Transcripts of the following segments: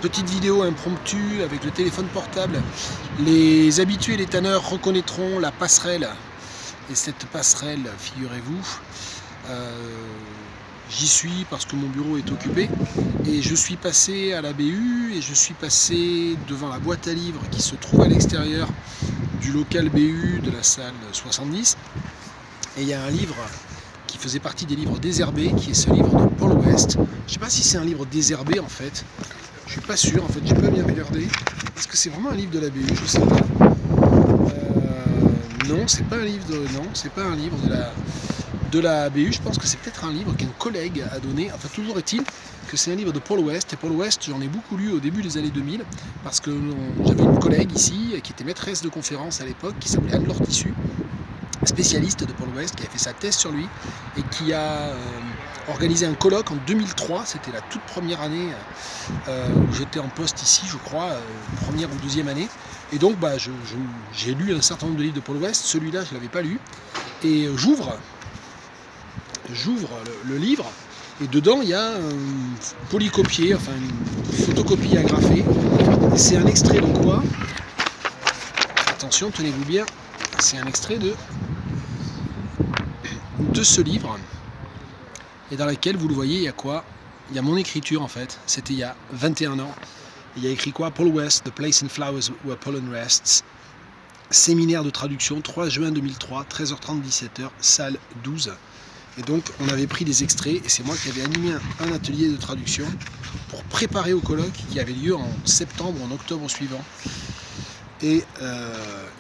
Petite vidéo impromptue avec le téléphone portable. Les habitués, les tanneurs reconnaîtront la passerelle. Et cette passerelle, figurez-vous, j'y suis parce que mon bureau est occupé. Et je suis passé à la BU et je suis passé devant la boîte à livres qui se trouve à l'extérieur du local BU de la salle 70. Et il y a un livre qui faisait partie des livres désherbés, qui est ce livre de Paul West. Je ne sais pas si c'est un livre désherbé en fait. Je suis pas sûr, en fait, j'ai pas bien regardé. Est-ce que c'est vraiment un livre de la BU? Je sais pas. Non, c'est pas un livre de la BU. Je pense que c'est peut-être un livre qu'un collègue a donné. Enfin, toujours est-il que c'est un livre de Paul West. Et Paul West, j'en ai beaucoup lu au début des années 2000 parce que j'avais une collègue ici qui était maîtresse de conférence à l'époque, qui s'appelait Anne Lortissu, spécialiste de Paul West, qui a fait sa thèse sur lui et qui a organisé un colloque en 2003. C'était la toute première année où j'étais en poste ici, je crois, première ou deuxième année. Et donc j'ai lu un certain nombre de livres de Paul West. Celui-là, je ne l'avais pas lu. Et j'ouvre le livre et dedans il y a un polycopié, enfin une photocopie agrafée. C'est un extrait de quoi? Attention, tenez-vous bien, c'est un extrait de ce livre, et dans lequel, vous le voyez, il y a quoi? Il y a mon écriture en fait, c'était il y a 21 ans. Il y a écrit quoi? Paul West, The Place and Flowers Where Pollen Rests, séminaire de traduction, 3 juin 2003, 13h30, 17h, salle 12. Et donc on avait pris des extraits, et c'est moi qui avais animé un atelier de traduction pour préparer au colloque qui avait lieu en septembre ou en octobre suivant. Et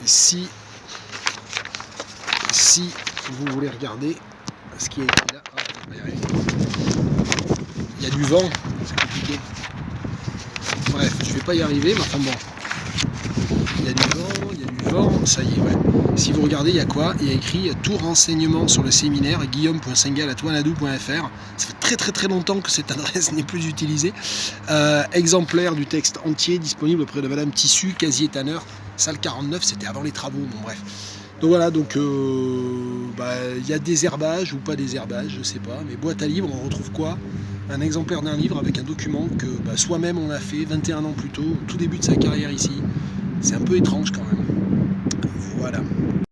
si vous voulez regarder ce qui est écrit là, il y a du vent, c'est compliqué. Bref, je vais pas y arriver, mais enfin bon. Il y a du vent, ça y est, ouais. Si vous regardez, il y a quoi? Il y a écrit tout renseignement sur le séminaire, guillaume.sengal@wanadoo.fr. Ça fait très longtemps que cette adresse n'est plus utilisée. Exemplaire du texte entier disponible auprès de Madame Tissu, casier tanneur, salle 49, c'était avant les travaux, bon bref. Donc voilà, donc il y a des herbages ou pas des herbages, je sais pas, mais boîte à livres, on retrouve quoi? Un exemplaire d'un livre avec un document que soi-même on a fait 21 ans plus tôt, au tout début de sa carrière ici. C'est un peu étrange quand même. Voilà.